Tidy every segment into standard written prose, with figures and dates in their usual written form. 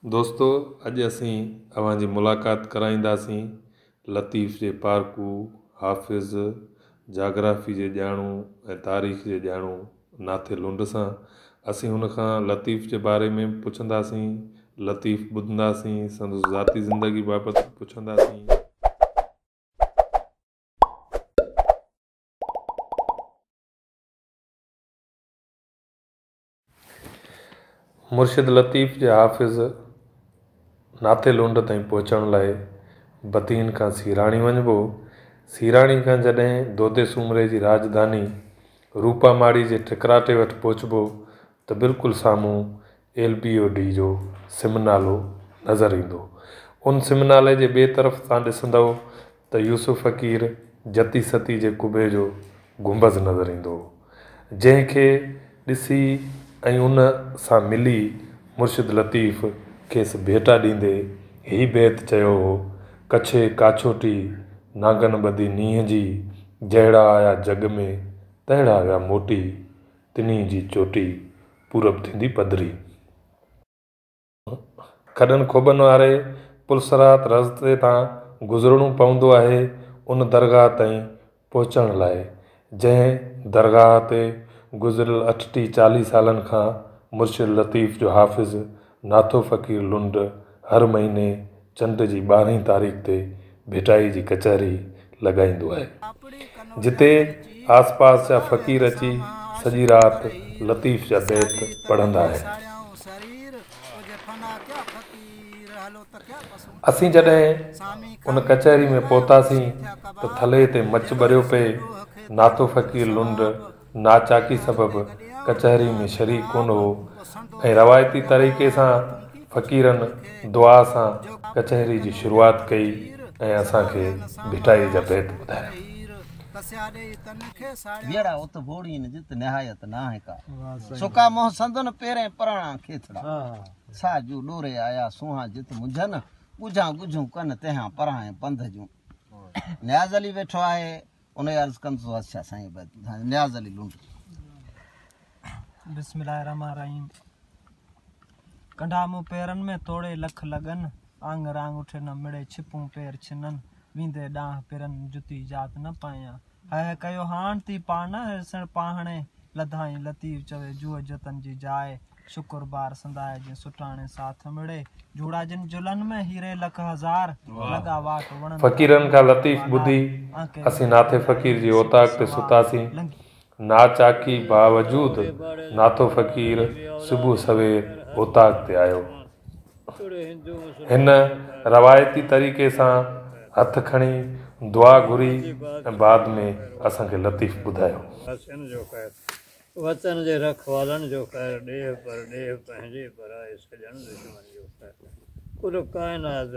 दोस्तों अॼु असीं अवांजी मुलाक़ात कराईंदासीं लतीफ़ जे पारकू हाफ़िज़ जाग्राफ़ी जे ॼाणू ऐं तारीख़ जे ॼाणू नाथे लुंड सां। असीं हुन खां लतीफ़ जे बारे में पुछंदासीं, लतीफ़ ॿुधंदासीं, संदसि ज़ाती ज़िंदगी बाबति पुछंदासीं। मुर्शिद लतीफ़ जे हाफ़िज़ नाथे लुंड ताईं पहुचण लाइ बतीन खां सीराणी वञिबो। सीराणी खां जॾहिं दोदे सूमरे जी राजधानी रूपामाड़ी जे ठिकराटे वटि पहुचबो त बिल्कुलु साम्हूं LBOD जो सिमनालो नज़र ईंदो। उन सिमनाले जे ॿिए तरफ़ तव्हां ॾिसंदव त यूसुफ फ़कीर जती सती जे कुबे जो गुंबज़ नज़र ईंदो, जंहिंखे ॾिसी ऐं उन सां मिली मुर्शिद लतीफ़ खेसि भेटा ॾींदे ही बैत चयो हो, कछे काछोटी नागन ॿधी नींहं जी, जहिड़ा आया जग में तहिड़ा विया मोटी, तिनी जी चोटी पूरब थींदी पधरी। खॾनि खोबनि वारे पुलसरात रस्ते तां गुज़रणो पवंदो आहे उन दरगाह ताईं पहुचण लाइ, जंहिं दरगाह ते गुज़िरियल 38-40 सालनि खां मुर्शिद लतीफ़ जो हाफ़िज़ नाथो फ़कीर लुंड हर महीने चंड जी 12 तारीख़ ते भिटाई जी कचहरी लॻाईंदो आहे, जिते आसपास जा फ़कीर अची सॼी राति लतीफ़ जा बैत पढ़ंदा आहिनि। असीं जॾहिं उन कचहरी में पहुतासीं त थले ते मच भरियो पए। नाथो फ़कीर लुंड नाचाकी सबबि कचहरी में शरीक कोन हो ऐं रवायती तरीक़े सां फ़कीरनि दुआ सां कचहरी जी शुरूआत कई ऐं असांखे भिटाई जा बैत ॿुधाया। वेड़ा उत बोड़ी न जित निहायत ना है का सुका मोह संदन पेरे पराणा खेथड़ा साजू डोरे आया सोहा जित मुंझन गुझा गुझू कन तेहा पराए पंध जू न्याज अली बैठो आहे उन अर्ज कन तो अच्छा साईं न्याज अली लुंड। बिस्मिल्लाहिर्रहमानिर्रहीम। कंढा मुँह पेरन में तोड़े लख लगन, आंग रांग उठे न मिड़े छिपूं पैर छिनन, वींदे डांह पेरन जुती जात न पाया, है कयो हान थी पाना हिरसण पाहणे, लधाई लतीफ़ चवे जुह जतन जी जाए, शुक्र बार संदाए जिन सुटाने साथ मिड़े, जूड़ा जिन जुलन में हीरे लख हजार, लगा वाट वणन फ़कीरन का लतीफ़ ॿुधी असीं नाथे फ़कीर जी ओताक ते सुतासीं। नाचाकी बावजूद नाथो फ़कीर सुबुह सवेर ओताक ते आयो। हिन रवायती तरीक़े सां हथ खणी दुआ घुरी ऐं बाद में असांखे लतीफ़ ॿुधायो। वतन जे रखवालन जो खैर ॾेह पर ॾेह पंहिंजे पराए सॼण दुश्मन जो खैर, कुल काइनात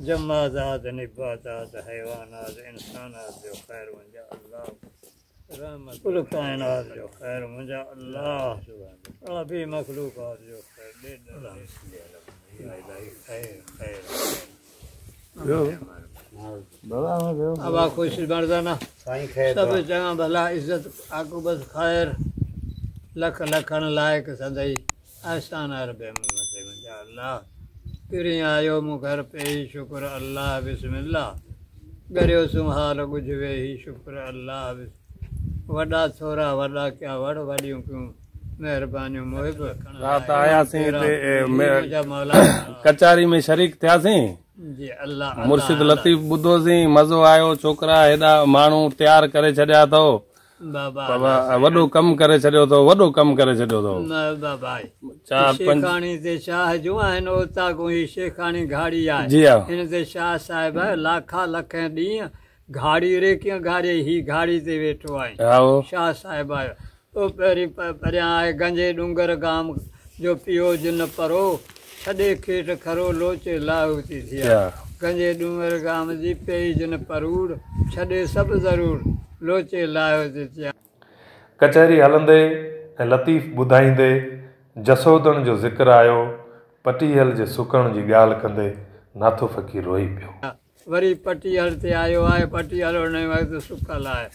जमादात निबातात हैवानात इंसानात जो खैर मुंहिंजा अल्लाह, रहमत कुल काइनात जो खैर मुंहिंजा अल्लाह, बि मखलूक़ात जो खैर अबा खुश मर्दाना सब चङा भला इज़त आकुबत खैर लख लखन लायक सदई एहसान अरबे मुझे मुंहिंजा अल्लाह, किरी आयो मूं घर पे ही शुक्र अल्लाह बिस्मिल्लाह, गरियो सूं हाल गुझ वे ही शुक्र अल्लाह, वॾा थोरा वॾा क्या वड़ वॾियूं क्यों महिरबानियूं मुहिब रात आयासीं कचहरी में शरीक थियासीं जी अल्लाह। मुर्शिद लतीफ़ ॿुधोसीं, मज़ो आयो, छोकिरा हेॾा माण्हू तयारु करे छॾिया अथव, वॾो कमु करे छॾियो अथव, वॾो कमु करे छॾियो अथव। शेखाणी ते शाह जूं आहिनि ओताकूं ही शेखाणी घाड़ी आहे जी हा, हिन ते शाह साहिब लाखा लख ॾींहं घाड़ी रे कीअं घाड़े ही घाड़ी ते वेठो आहे शाह साहिब आयो। ओ पहिरीं परियां आहे गंजे डूंगर गाम जो पियो जिन परो, छॾे खेठ खरो लोचे लाहू थी थिया, गंजे डूंगर गाम जी पेई जिन परूर, छॾे सभु ज़रूर लोचे लाहियो थी थिया। कचहरी हलंदे ऐं लतीफ़ ॿुधाईंदे जसोदण जो ज़िक्र आयो, पटीहल जे सुकण जी ॻाल्हि कंदे नाथो फ़कीर रोई पियो। वरी पटीहल ते आयो आहे, पटीहल उन वक़्तु सुकल आहे,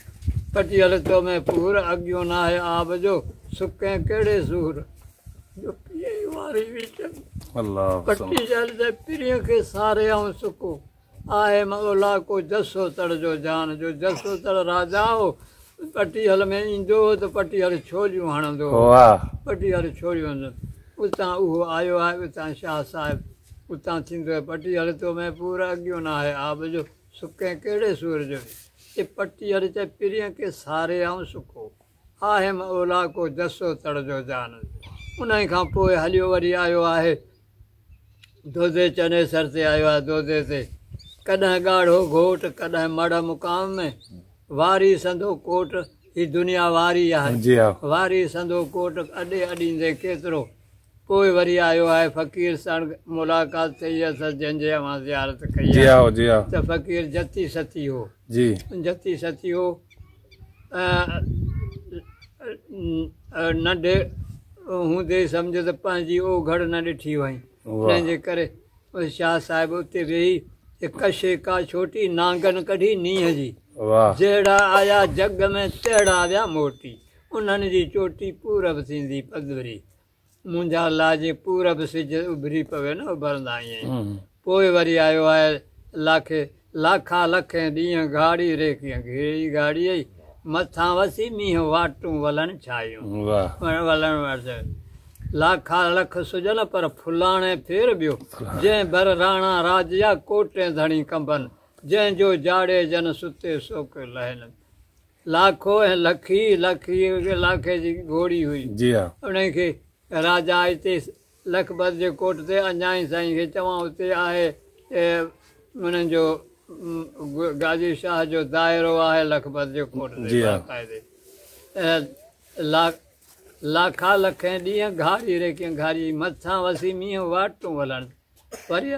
पटीहल तो में पूर अॻियो नाहे आब जो, सुके कहिड़े सूर जो पिए वारी विच अल्लाह पट्टी चाल ते पिरीअ खे सारे ऐं सुको आहे मौला को जसो तड़ जो जान जो जसो तड़ राजा हो पटीहल में ईंदो हो त पटीहल छोलियूं हणंदो हो पटीहल छोलियूं हणंदो उतां उहो आयो आहे उतां शाह साहिबु उतां थींदो आहे पटीहल तो में पूरा अॻियो न आहे आब जो सुके कहिड़े सूर जो ये पटीहल ते पिरीअ खे सारे ऐं सुको आहे मौला को जसो तड़ जो जान उन खां पोइ हलियो वरी आयो आहे दोदे चनेसर ते आयो आहे दोदे ते कॾहिं ॻाढ़ो घोट कॾहिं मड़ मुक़ाम में वारी संदो कोट ही दुनिया वारी आहे वारी संदो कोट अॾे अॾींदे केतिरो पोइ वरी आयो आहे फ़क़ीर सां मुलाक़ात थी असां जंहिंजे मां ज़ियारत कई त फ़क़ीर जती सती हो जती सती हो नंढे हूंदे सम्झ त पंहिंजी ओघड़ न ॾिठी वई तंहिंजे करे शाह साहिबु उते वेही कशे का छोटी नांगन कढी नींहं जी जहिड़ा आया जग में तहिड़ा विया मोटी उन्हनि जी चोटी पूरब थींदी पदवरी मुंहिंजा लाजे पूरब सिज उभरी पवे न उभरंदा ईअं पोइ वरी आयो आहे लाखा लखे ॾींहं घाड़ी रेखियं घेरी घाड़ीअ मथां वसी मींहं वाटूं वलनि छायूं वलनि लाखा लख सुजन पर फुलाणे फेर ॿियो जंहिं भर राणा राजा कोटे धणी कंबन जंहिंजो जाड़े जन सुते सोक लहन लाखो ऐं लखी लाखे जी घोड़ी हुई उनखे राजा हिते लखपत जे कोट ते अञा ई साईं खे चवां उते आहे उन्हनि जो गाजी शाह जो दाइरो आहे लखपत जे कोट ते लाखा लखे ॾींहं घाड़ी रेखियं घाड़ी मथां वसी मींहं वाटूं वलनि वरी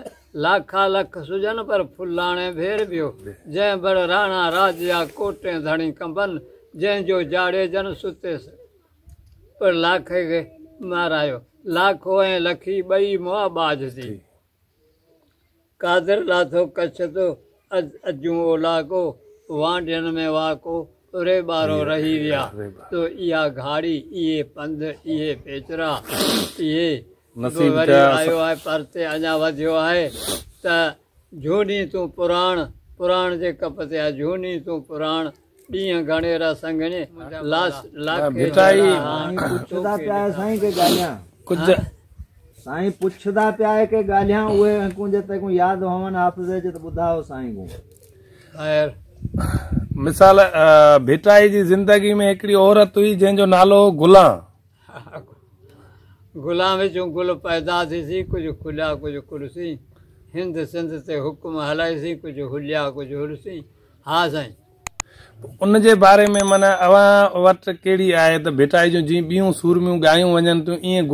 लाखा लख सुजन पर फुलाणे भेर ॿियो जंहिं बड़ राणा राजा कोटे धणी कंबन जंहिंजो जाड़े जन सुते पर लाखे खे मारायो लाखो ऐं लखी ॿई मुआ बाज थी कादर लाथो कच्छ तो अजूं ओलाको वांडियनि में वाको रे ॿारो रही विया तो इहा घाड़ी इहे पंध इहे पेचरा इहे वरी आयो आहे परते अञा वधियो आहे त झूनी तूं पुराण जे कप ते आहे झूनी तूं पुराण ॾींहं घणेरा संगणे पुछंदा पिया साईं के ॻाल्हियां कुझु साईं पुछंदा पिया के ॻाल्हियां उहे कुंहिंजे ते को यादि हुअनि हाफ़िज़ जे त ॿुधायो साईं को ख़ैर मिसाल भिटाई जी ज़िंदगी में हिकिड़ी औरत हुई जंहिंजो नालो गुलाम विचूं गुल पैदा थीसीं कुझु खुलिया कुझु कुर्सी हिंद सिंध ते हुकुम हलाईसीं कुझु हुलिया कुझु हुरसी हा साईं उनजे बारे में माना अवां वटि कहिड़ी आहे त भिटाई जूं जीअं ॿियूं सूरमियूं ॻायूं वञनि थियूं ईअं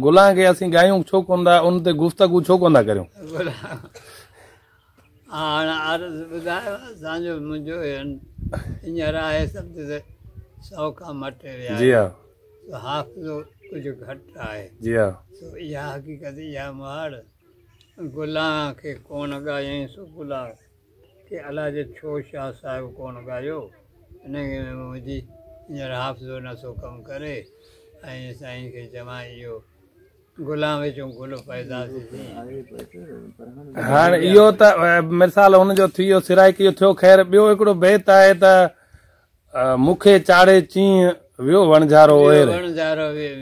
गुलां खे असीं ॻायूं छो कोन था उन ते गुफ़्तगू छो कोन था करियूं हाणे अर्ज़ ॿुधायो असांजो मुंहिंजो हींअर आहे सभु ते 100 खां मटे विया हाफ़िज़ो कुझु घटि आहे इहा हक़ीक़त इहा मुहाड़ गुलां खे कोन ॻायईं सो गुलां खे अलाह जे छो शाह साहिबु कोन ॻायो हिनखे मुंहिंजी हींअर हाफ़िज़ो नथो कमु करे ऐं साईं खे चवां इहो गुलाम विचूं गुल पैदा थीसीं हाणे इहो त मिसाल हुनजो थी वियो सिराइकी थियो ख़ैर ॿियो हिकिड़ो बैत आहे त मूंखे चाढ़े चीं वियो वणझारो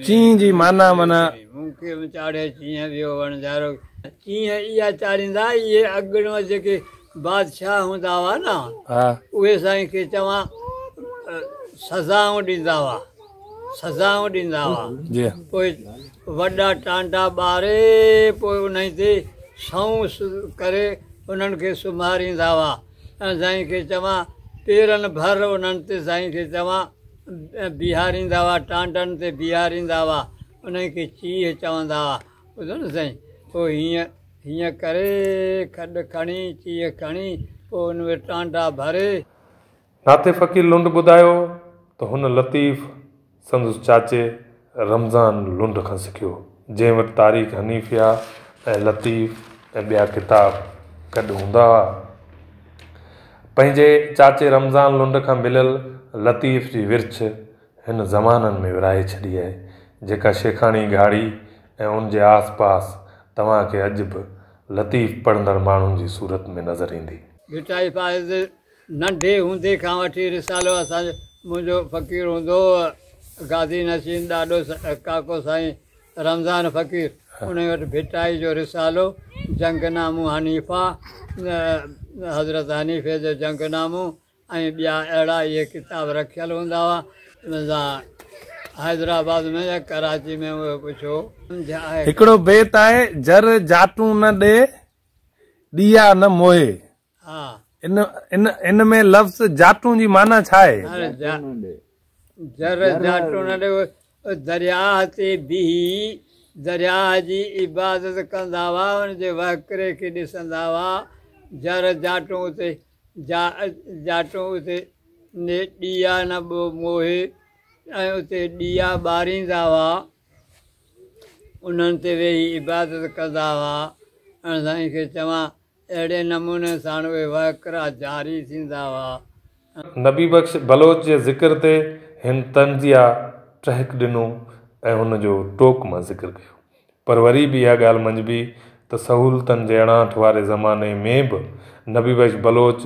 चीं जी माना माना मूंखे चाढ़े चीं वियो वणझारो चीं इहा चाढ़ींदा इहे अॻिणो जेके बादशाह हूंदा हुआ न उहे साईं खे चवां सज़ाऊं ॾींदा हुआ पोइ वॾा टांडा ॿारे पोइ उन ते छऊं करे उन्हनि खे सुम्हारींदा हुआ ऐं साईं खे चवां पेरनि भर उन्हनि ते साईं खे चवां बीहारींदा हुआ टांडनि ते बीहारींदा हुआ उनखे चीह चवंदा हुआ ॿुधो न साईं पोइ हीअं करे खॾु खणी चीह खणी पोइ उन में टांडा भरे नाते फ़क़ीर लुंड ॿुधायो त हुन लतीफ़ संदसि चाचे रमज़ान लुंड खां सिखियो जंहिं वटि तारीख़ हनीफ़िया ऐं लतीफ़ ऐं ॿिया किताब गॾु हूंदा हुआ पंहिंजे चाचे रमज़ान लुंड खां मिलियल लतीफ़ जी विर्छ हिन ज़माननि में विराए छॾी आहे जेका शेखाणी घाड़ी ऐं उन जे आस पास तव्हांखे अॼु बि लतीफ़ पढ़ंदड़ माण्हुनि जी सूरत में नज़र ईंदी। भिटाई फ़ाइज़ नंढे हूंदे खां वठी रिसालो असांजो मुंहिंजो फ़क़ीर हूंदो गाज़ी नशीन ॾाढो काको साईं रमज़ान फ़क़ीर, उन वटि भिटाई जो रिसालो, जंगनामो हनीफ़ा, हज़रत हनीफ़े जो जंगनामो ऐं ॿिया अहिड़ा इहे किताब रखियल हूंदा हुआ। हैदराबाद में या कराची में उहे पुछो। हिकिड़ो बेत आहे, जर जाटू न ॾे ॾिया न मोहे। हा, इन में लफ़्ज़ जाटू जी माना छा आहे? जर जाटू न ॾे, दरिया ते बीही दरिया जी इबादत कंदा हुआ, हुनजे वहकिरे खे ॾिसंदा हुआ। जर जाटू उते जाटू उते ॾिया न मोहे, ऐं उते ॾिया ॿारींदा हुआ, उन्हनि ते वेही इबादत कंदा हुआ। ऐं साईं खे चवां अहिड़े नमूने साण उहे वहकिरा जारी थींदा हुआ। नबी बख़्श बलोच जे ज़िक्र ते हिन तंज़िया टहक ॾिनो ऐं हुनजो टोक मां ज़िक्र कयो। पर वरी बि इहा ॻाल्हि मंझबी त सहूलतनि जे अणाठ वारे ज़माने में बि नबी बख़्श बलोच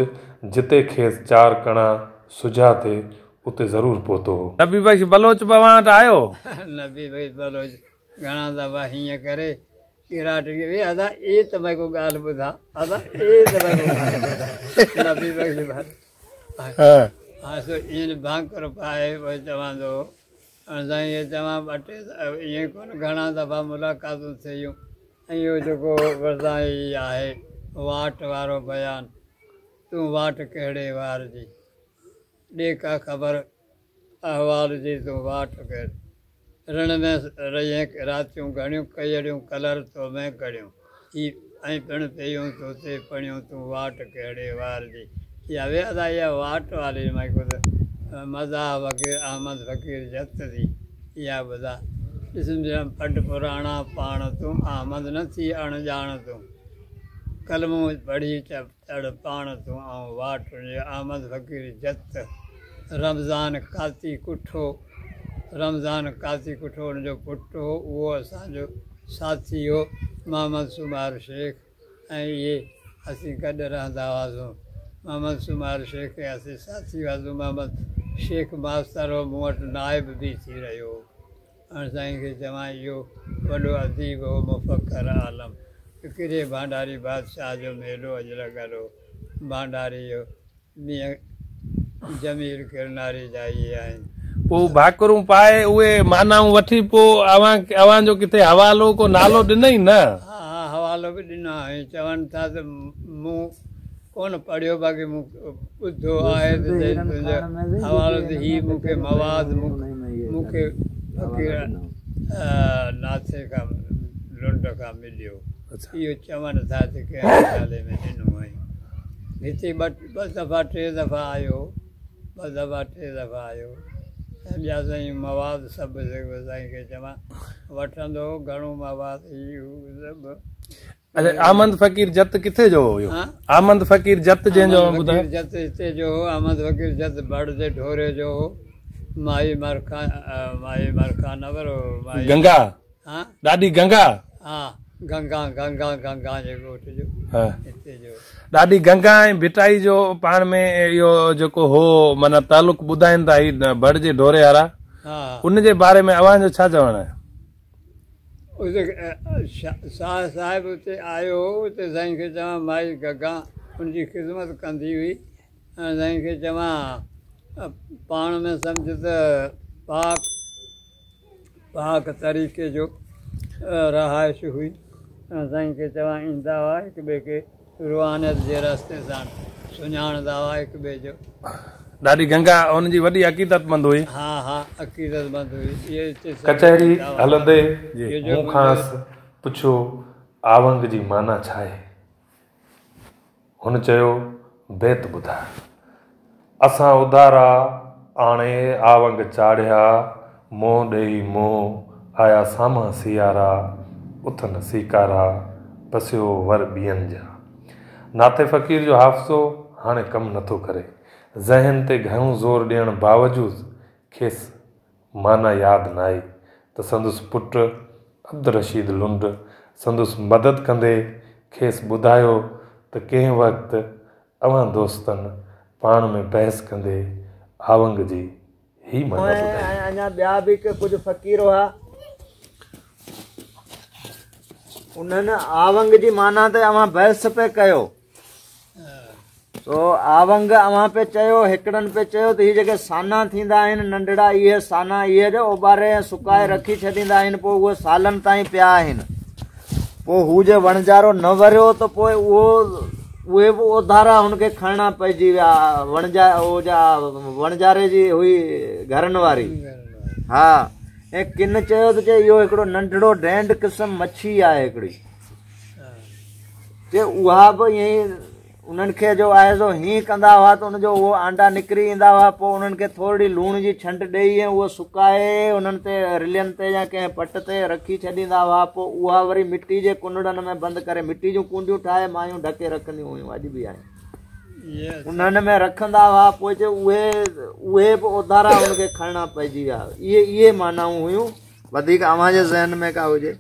जिते खेसि 4 कणा सुझा थिए उते ज़रूरु पहुतो हो। नबी बख़्श बलोच बवां वटि आयो? नबी बख़्श बलोच घणा दफ़ा हीअं करे किराट खे अदा ए त भाई को ॻाल्हि ॿुधा, अदा ए त भाई को ॻाल्हि नबी बख़्श हा सो ईअं भांकर पाए पोइ चवंदो साईं इहे चवां 2 टे ईअं कोन घणा दफ़ा मुलाक़ातूं थियूं। ऐं इहो जेको वरदाई आहे वाट वारो बयानु, तूं वाट कहिड़े वार जी, ॾे का ख़बर अहवाल जी, तूं वाट कहिड़े रण में रही रातियूं घणियूं कयड़ियूं कलर तो में कड़ियूं ही ऐं पिणु पियूं तोते पणियूं, तूं वाट कहिड़े वार जी। इहा वे अदा इहा वाट वारी मां ख़ुदि मज़ा फ़क़ीर अहमद फ़क़ीर जत थी इहा ॿुधा। ॾिसंदे पट पुराणा पाण तूं अहमद न थी अणॼाण तूं, कलमूं पढ़ी चढ़ पाण तूं ऐं वाट अहमद फ़क़ीर जत। रमज़ान काती कुठो, रमज़ान काती कुठो हुनजो पुटु हो, उहो असांजो साथी हो मोहम्मद सुमार शेख, ऐं इहे असीं गॾु रहंदा हुआसीं। मोहम्मद सुमार शेख खे असीं साथी हुआसीं। मोहम्मद शेख मास्तर हो, मूं वटि नाइब बि थी रहियो हो। हाणे साईं खे चवां इहो वॾो अदीब हो मुफ़क्कर आलम। किरे भांडारी बादशाह जो मेलो अॼु लॻल हो, भांडारी जो मीअं जमील किरनारी जा इहे आहिनि। पोइ भाकुरूं पाए उहे मानाऊं वठी पोइ अवां जो किथे हवालो को नालो ॾिनई न? हा हा हवालो बि ॾिनो आहे। चवनि था त मूं कोन पढ़ियो, बाक़ी मूं ॿुधो आहे त तुंहिंजो हवालो त हीअ मूंखे मवाद मूंखे फ़क़ीर नाथे खां लुंड खां मिलियो, इहो चवनि था त कंहिं नाले में ॾिनो आहे। हिते ॿ दफ़ा 3 दफ़ा आयो, 2 दफ़ा 3 दफ़ा आयो। ऐं ॿिया साईं मवाद सभु जेको साईं खे चवां वठंदो घणो मवाद सभु। अच्छा, अहमद फ़क़ीर जत किथे जो हो? अहमद फ़क़ीर जत जंहिंजो ॿुधायो? जत हिते जो हो, अहमद फ़क़ीर जत बड़ जे ढोरे जो हो। माई मरखा नवर हो, माई गंगा, हाँ ॾाढी गंगा, हाँ गंगा जे ॻोठ जो हिते जो। ॾाढी गंगा ऐं भिटाई जो पाण में इहो जेको हो माना तालुक ॿुधाइनि था ही बड़ जे ढोरे वारा, हा उनजे बारे में अवां जो छा चवणु आहे? उते शाह साहिब उते आयो, उते साईं खे चवां माई गंगा उनजी ख़िदमत कंदी हुई। ऐं साईं खे चवां पाण में सम्झ त पाक तरीक़े जो रहाइश हुई। ऐं साईं खे चवां ईंदा हुआ हिक ॿिए खे रुहानियत जे रस्ते सां सुञाणंदा हुआ हिक ॿिए जो। ॾाढी गंगा हुनजी वॾी अक़ीदतमंद हुई। हा हा अक़ीदतमंद हुई। इहे कचहरी हलंदे मूं खां पुछो आवंग जी माना छा आहे? हुन चयो बेत ॿुधा, असां उधारा आणे आवंग चाढ़िया, मोह ॾेई मोह आया सामा सियारा, उथन सीकारा पसियो वर ॿियनि जा। नाते फ़क़ीर जो हाफ़िज़ो हाणे कमु नथो करे। ज़हन ते घणो ज़ोर ॾियण बावजूदि खेसि माना यादि न आई त संदसि पुटु अब्दुल रशीद लुंड संदुसि मदद कंदे खेसि ॿुधायो त कंहिं वक़्तु अवां दोस्तनि पाण में बहस कंदे आवंग जी ही माना ॿुधाई। अञा ॿिया बि कुझु फ़क़ीर हुआ, उन्हनि आवंग जी माना ते अवां बहस पे कयो। तो आवंग अवां पे चयो, हिकिड़नि पे चयो त हीअ जेके साना थींदा आहिनि नंढड़ा, इहे साना इहे जो उॿारे सुकाए रखी छॾींदा आहिनि, पोइ उहे सालनि ताईं पिया आहिनि। पोइ हू जे वणजारो न वरियो त पोइ उहे बि उधारा हुनखे खणणा पइजी विया। वणजारे जी हुई घरनि वारी। हा, ऐं किन चयो त चए इहो हिकिड़ो नंढड़ो डैंड क़िस्म मच्छी आहे हिकिड़ी, जे उहा बि ईअं ई उन्हनि खे जो आहे सो हीअं कंदा हुआ त उनजो उहो आंडा निकिरी ईंदा हुआ। पोइ उन्हनि खे थोरी लूण जी छंड ॾेई ऐं उहो सुकाए उन्हनि ते रिलियनि ते या कंहिं पट ते रखी छॾींदा हुआ। पोइ उहा वरी मिटी जे कुंडड़नि में बंदि करे, मिटी जूं कुंडियूं ठाहे मायूं ढके रखंदियूं हुयूं, अॼु बि आहिनि, उन्हनि में रखंदा हुआ। पोइ जे उहे बि उधारा उनखे खणणा पइजी विया। इहे मानाऊं हुयूं, वधीक अव्हां जे ज़हन में का हुजे?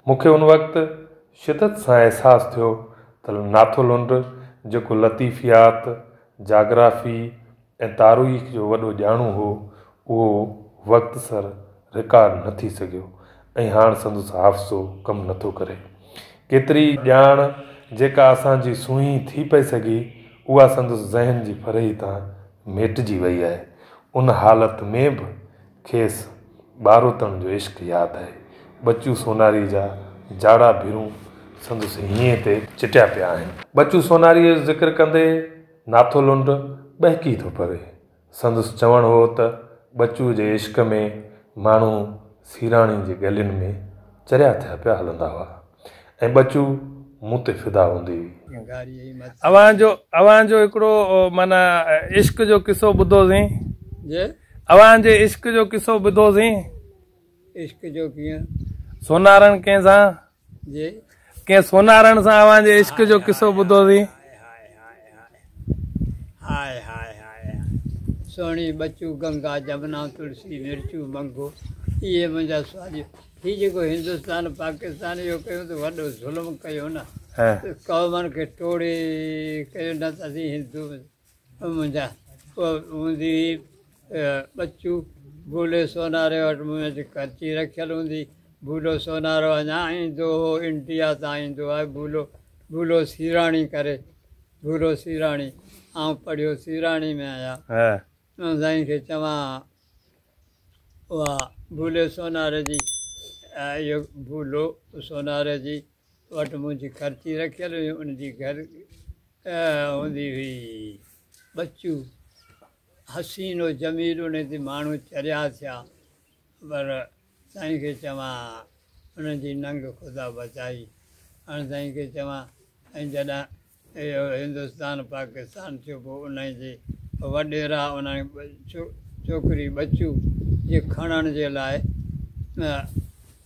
मूंखे उन वक़्तु शिदत सां अहसासु थियो त नाथोलुंड जेको लतीफ़ियात, जाग्राफ़ी ऐं तारीख़ जो वॾो ॼाणू हो, उहो वक़्त सर रिकॉर्ड न थी सघियो ऐं हाणे संदुसि हाफ़्ज़ो कमु नथो करे। केतिरी ॼाण जेका असांजी सुही थी पई सघी, उहा संदुसि ज़हन जी फरही तां मेटिजी वई आहे। उन हालत में बि खेसि ॿारोतण जो इश्क़ यादि आहे। बच्चू सोनारी जा जाड़ा भिरूं संदुसि हीअं ते चिटिया पिया आहिनि। बच्चू सोनारीअ जो ज़िक्र कंदे नाथोलुंड बहकी थो पवे। संदुसि चवणु हो त बच्चू जे इश्क़ में माण्हू सीराणी जे गलियुनि में चरिया थिया पिया हलंदा हुआ ऐं बच्चू मूं ते फिदा हूंदी हुई। अवां जो हिकिड़ो माना इश्क़ जो किसो ॿुधोसीं, अवां जे इश्क़ जो किसो ॿुधोसीं। इश्क़ जो कीअं? सोनारनि कंहिंसां, कंहिं सोनारनि सां अवां जे इश्क़ जो किसो ॿुधोसीं। हाय हाय हाय सोणी बच्चू गंगा जमुना तुलसी मिर्चू मंगो, इहे मुंहिंजा सुवाल। हीउ जेको हिंदुस्तान पाकिस्तान जो कयूं त वॾो ज़ुल्म कयो न, क़ौमनि खे टोड़े कयो न त असीं हिंदू मुंहिंजा हूंदी बच्चू भूले सोनारे वटि मुंहिंजी खर्ची रखियलु हूंदी। भूलो सोनारो अञा ईंदो हो, इंडिया तां ईंदो आहे भूलो सीराणी करे, भूलो सीराणी। आउं पढ़ियो सीराणी में आहियां। साईं खे चवां उहा भूले सोनारे जी, इहो भूलो सोनारे जी वटि मुंहिंजी खर्ची रखियलु हुई, उनजी घर हूंदी हुई बच्चू हसीनो जमील, उन ते माण्हू चरिया थिया। पर साईं खे चवां उन्हनि जी नंग ख़ुदा बचाई। हाणे साईं खे चवां ऐं जॾहिं इहो हिंदुस्तान पाकिस्तान थियो, पोइ उन जे वॾेरा उन छोकिरी बच्चू जे खणण जे लाइ,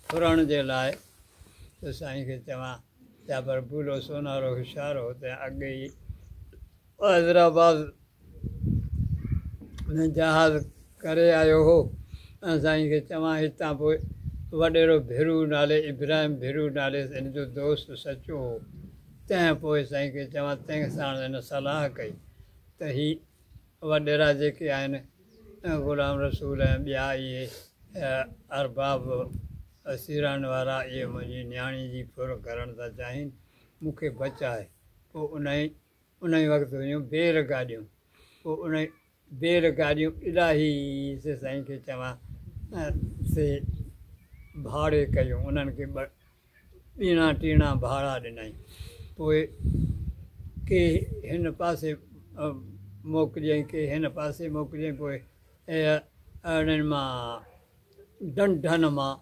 फुरण जे लाइ, त साईं खे चवां छा पर भूलो सोनारो होशियारो हुते अॻे ई हैदराबाद में जहाज़ करे आयो हो। ऐं साईं खे चवां हितां पोइ वॾेरो भिरू नाले, इब्राहिम भिरू नाले हिन जो दोस्त सचो हो। तंहिं पोइ साईं खे चवां, तंहिं सां हिन सलाह कई त ही वॾेरा जेके आहिनि ग़ुलाम रसूल ऐं ॿिया इहे अरबाब सीराण वारा, इहे मुंहिंजी न्याणी जी फुर करणु था चाहिनि, मूंखे बचाए। पोइ उन ई वक़्तु हुयूं बेर गाॾियूं। पोइ उन बेर गाॾियूं इलाही से साईं खे चवां से भाड़े कयूं, उन्हनि खे ॿीणा टीणा भाड़ा ॾिनई। पोइ के हिन पासे मोकिलियईं, के हिन पासे मोकिलियईं। पोइ उन्हनि मां डंडनि मां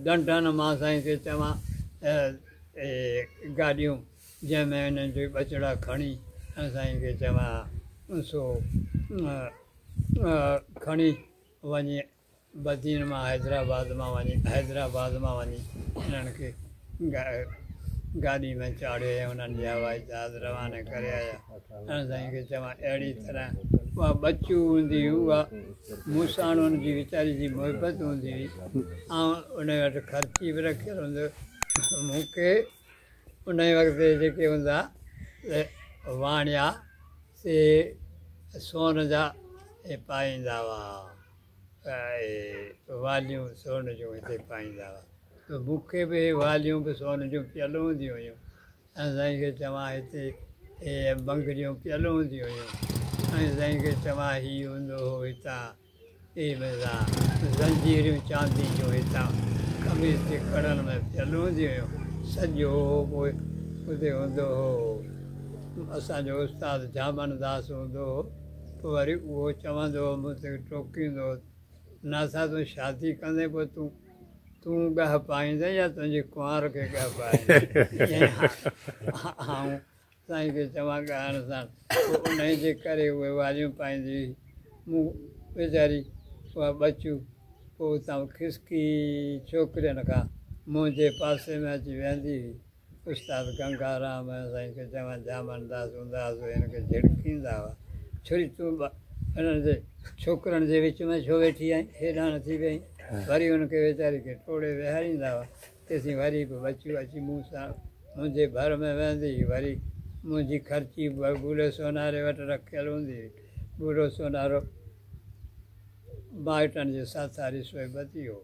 डंडनि मां साईं खे चवां गाॾियूं, जंहिंमें हिननि जो ॿचिड़ा खणी ऐं साईं खे चवां सो खणी वञी बदीन मां हैदराबाद मां वञी हिननि खे गाॾी में चाढ़े उन्हनि जे हवाई जहाज़ रवाना करे आया ऐं साईं खे चवां अहिड़ी तरह उहा बचूं हूंदी हुई उहा मूसाणुनि जी वीचारी जी मुहिबत हूंदी हुई ऐं उन वटि ख़र्ची बि रखियलु हूंदो मूंखे उन वक़्त जेके हूंदा वाणिया से सोन जा पाईंदा हुआ वालियूं सोन जूं हिते पाईंदा हुआ त मूंखे बि वालियूं बि सोन जूं पियल हूंदियूं हुयूं ऐं साईं खे चवां हिते बंगड़ियूं पियल हूंदियूं हुयूं ऐं साईं खे चवां हीअ हूंदो हुओ हितां ज़ंजीरियूं चांदी जूं हितां क़मीज़ जे कड़नि में पियल हूंदियूं हुयूं सॼो पोइ उते हूंदो हुओ असांजो उस्तादु जामन दास हूंदो हुओ पोइ वरी उहो चवंदो हुओ मूंखे टोकींदो हुओ नासा तूं शादी कंदे पोइ तूं ॻह पाईंदे या तुंहिंजी कुंवार खे ॻह पाईंदे ऐं साईं खे चवां ॻाइण सां पोइ उन जे करे उहे वारियूं पाईंदी हुई मूं वीचारी उहा बचियूं पोइ उतां खिसकी छोकिरियुनि खां मुंहिंजे पासे में अची वेंदी हुई उस्ताद गंगाराम साईं खे चवां जामन दास हूंदा हुआ हिन खे झिड़कींदा हुआ छोरी तूं हिननि जे छोकिरनि जे विच में छो वेठी आई हेॾां थी वई वरी हुनखे वीचारी खे टोड़े विहारींदा हुआ तेसीं वरी बि बचियूं अची मूं सां मुंहिंजे भर में वेंदी हुई वरी मुंहिंजी ख़र्ची बूढ़े सोनारे वटि रखियलु हूंदी हुई बूढ़ो सोनारो माइटनि जे साथारी सोइबती हो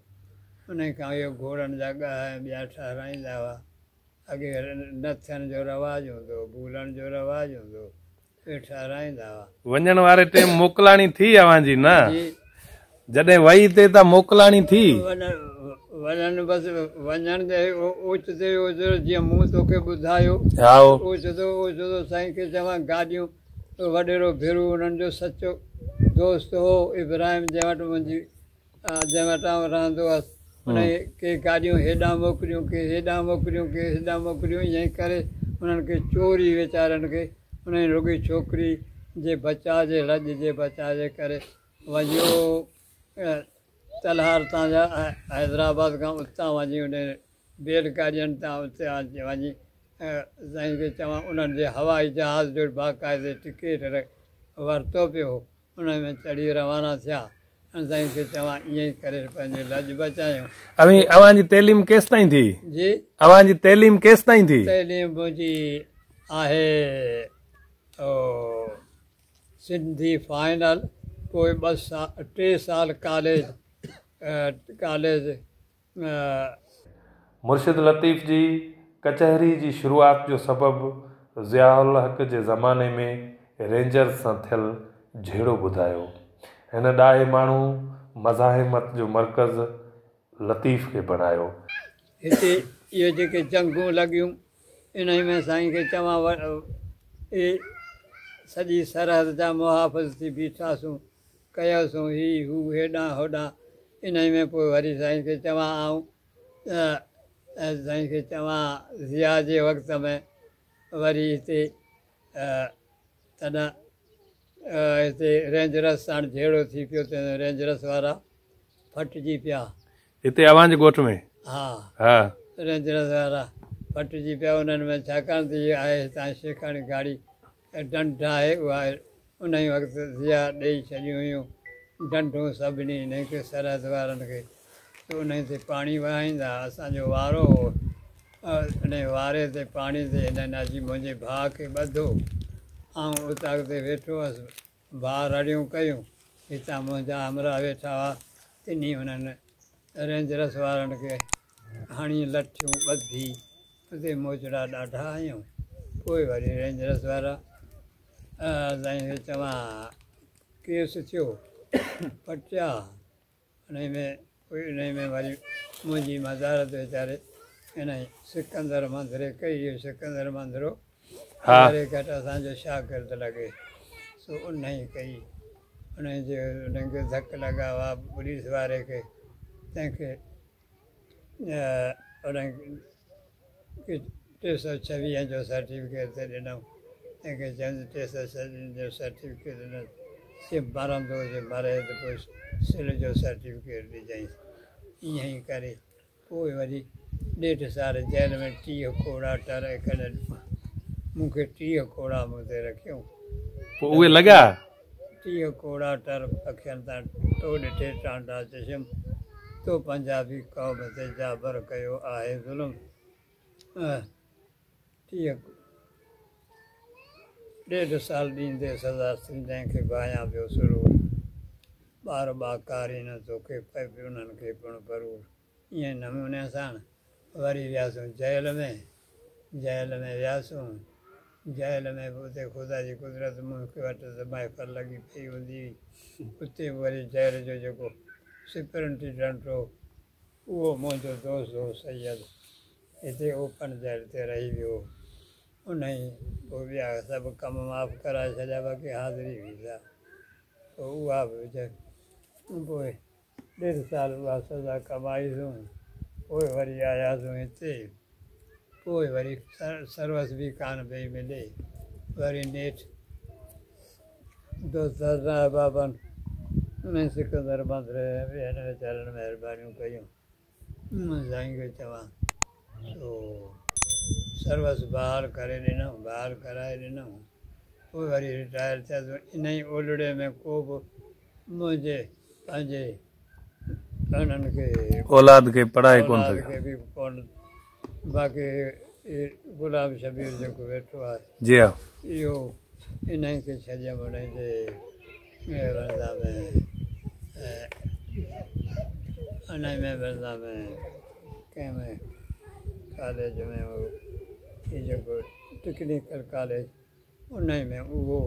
उन खां इहो घोड़नि जा ॻह ॿिया ठाराईंदा हुआ अॻे नथनि जो रवाजु हूंदो हुओ भूलण जो रवाजु हूंदो हुओ उहे ठाराईंदा हुआ वञण वारे टाइम मोकिलाणी थी अव्हांजी न जॾहिं वई हिते त मोकिलाणी थी वञनि बसि वञण ते ओचिते ओचितो जीअं मूं तोखे ॿुधायो ओचितो साईं खे चवां गाॾियूं वॾेरो भिरू हुननि जो सचो दोस्त हो इब्राहिम जंहिं वटि मुंहिंजी जंहिं वटि आउं रहंदो हुअसि उन के गाॾियूं हेॾां मोकिलियूं के हेॾां मोकिलियूं के हेॾां मोकिलियूं ईअं करे उन्हनि खे चोरी वीचारनि खे उन रुॻी छोकिरी जे बचा जे लॼ जे बचा जे करे वञो तलहार तां जा हैदराबाद खां उतां वञी उन बैलगाॾियुनि तां उते वञी साईं खे चवां उन्हनि जे हवाई जहाज़ जो बाक़ाइदे टिकेट वरितो पियो उन में चढ़ी रवाना थिया ऐं साईं खे चवां ईअं ई करे पंहिंजी लॼ बचायूं अव्हांजी तइलीम केसि ताईं थी जी अव्हांजी तइलीम केसि ताईं थी तइलीम मुंहिंजी आहे सिंधी फाइनल पोइ 2 साल कॉलेज मुर्शिद लतीफ़ जी कचहरी जी शुरूआत जो सबबु ज़ियाउल हक़ जे ज़माने में रेंजर्स सां थियल झेड़ो ॿुधायो हिन ॾाहे माण्हू मज़ाहिमत जो मर्कज़ लतीफ़ खे बणायो हिते इहे जेके जंगूं लॻियूं इन में साईं खे चवां सॼी सरहद जा मुहाफ़िज़ थी बीठासूं कयोसीं ही हू हेॾां होॾां इन में पोइ वरी साईं खे चवां साईं खे चवां ज़िया जे वक़्त में वरी हिते तॾहिं हिते रेंजरस सां झेड़ो थी पियो त रेंजरस वारा फटिजी पिया हिते अव्हांजे ॻोठ में हा हा रेंजरस वारा फटिजी पिया उन्हनि में छाकाणि त इहा आहे हितां शेखाणी गाड़ी डंड आहे उहा उन ई वक़्तु ज़िया ॾेई छॾियूं हुयूं डंडूं सभिनी हिनखे सरहद वारनि खे त उन ते पाणी वहाईंदा असांजो वारो हो उन वारे ते पाणी ते हिननि अची मुंहिंजे भाउ खे ॿधो ऐं उतां ते वेठो हुअसि भाउ रड़ियूं कयूं हितां मुंहिंजा हमरा वेठा हुआ तिनी हुननि रेंजरस वारनि खे हणी लठियूं ॿधी उते मोचड़ा ॾाढा आहियूं पोइ वरी रेंजरस वारा साईं खे चवां केस थियो पटिया हुन में वरी मुंहिंजी मदारत वीचारे हिन सिकंदर मंदरे कई इहो सिकंदर मंदरो घटि असांजो शागिर्दु लॻे सो उन ई कई उनखे धक लॻा हुआ पुलिस वारे खे तंहिंखे उनखे 326 जो सर्टिफिकेट ते ॾिनऊं तंहिंखे चवंदुसि 326 जो सर्टिफिकेट ॾिनसि से मरंदो हुजे मरे त पोइ सिल जो सर्टिफिकेट ॾिजांइ ईअं ई करे पोइ वरी 1.5 साल जेल में 30 कोड़ा टर कॾहिं मूंखे 30 कोड़ा मूं ते रखियूं। पोइ उहे लॻा 30 कोड़ा टर अखियुनि तां तो ॾिठे टांडा चशम तो पंजाबी क़ौम ते जाबर कयो आहे ज़ुल्म। 1.5 साल ॾींदे सज़ा सिंधे खे बायां पियो सुरूर। ॿार ॿाकारी न तोखे पए पियो उन्हनि खे पिणु परूर। ईअं नमूने सां वरी वियासीं जेल में वियासीं। जेल में बि उते ख़ुदा जी कुदरत मूंखे वटि त महफ़ल लॻी पई हूंदी हुई। उते वरी जेल जो जेको सुपरिंटेंडेंट हो उहो मुंहिंजो दोस्त हो सैयद, हिते ओपन जेल ते रही वियो। उन ई पोइ ॿिया सभु कम माफ़ कराए छॾिया, बाक़ी हाज़िरी वीज़ा पोइ उहा बि पोइ 1.5 साल उहा सज़ा कमाईसूं। पोइ वरी आयासीं हिते। पोइ वरी सर्विस बि कान पई मिले। वरी नेठि दोस्त बाबनि उन्हनि सिकंदर मंदर ॿियनि वीचारनि महिरबानियूं कयूं। साईं खे चवां तो सर्विस बहाल करे ॾिनऊं, बहाल कराए ॾिनऊं। पोइ वरी रिटायर थियासीं। इन ई ओलड़े में को बि मुंहिंजे पंहिंजे उन्हनि खे औलाद खे पढ़ाए कोन औलाद सघिया। खे बि कोन। बाक़ी गुलाम शबीर जेको वेठो आहे जी हा, इहो इन ई खे छॾियमि उन जे वरदा में उन में वरदा में कंहिं में कॉलेज में उहो हीउ जेको टेक्निकल कॉलेज उन ई में उहो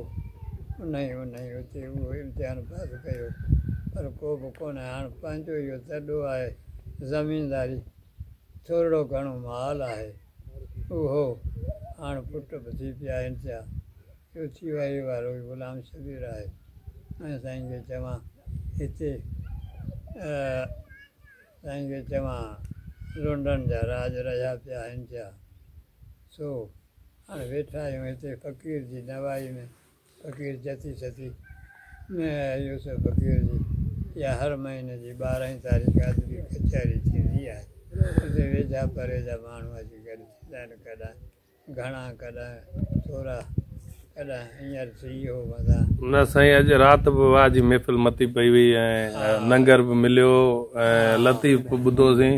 उन ई उते उहो इम्तिहान पास कयो। पर को बि कोन। हाणे पंहिंजो इहो तॾो आहे ज़मीनदारी थोरो घणो माल आहे उहो हाणे पुट बि थी पिया आहिनि थिया चौथी वारी वारो गुलाम शबीर आहे। ऐं साईं खे चवां हिते साईं खे चवां लुंडन जा राज रहिया पिया आहिनि थिया। सो हाणे वेठा आहियूं हिते फ़क़ीर जी नवाई में। फ़क़ीर जती सती यूसुफ फ़क़ीर जी इहा हर महीने जी 12 तारीख़ अदबी कचहरी थींदी आहे। उते वेझा परे जा माण्हू अची गॾु थींदा आहिनि। कॾहिं घणा कॾहिं थोरा कॾहिं हींअर थी वियो वधा। न साईं अॼु राति बि वाह जी महफ़िल मती पई हुई ऐं लंगर बि मिलियो ऐं लतीफ़ बि ॿुधोसीं।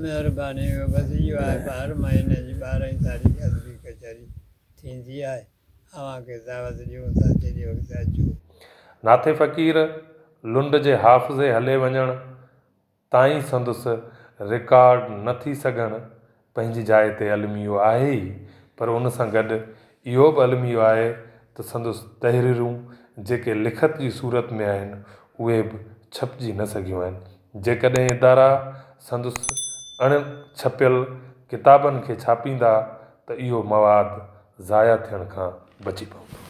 महिरबानी बसि इहो आहे हर महीने जी 12 तारीख़ अदबी कचहरी थींदी आहे। अव्हांखे दावत ॾियूं था जेॾी वक़्तु अचो। नाथे फ़क़ीर लुंड जे हाफ़िज़े हले वञण ताईं संदुसि रिकॉर्ड न थी सघनि पंहिंजी जाइ ते अलमियो आहे ई, पर उन सां गॾु इहो बि अलमियो आहे त संदुसि तहरीरूं जेके लिखत जी सूरत में आहिनि उहे बि छपजी न सघियूं आहिनि। जेकॾहिं इदारा संदुसि अणछपियल किताबनि खे छापींदा त इहो मवादु ज़ाया थियण खां बची पवंदो।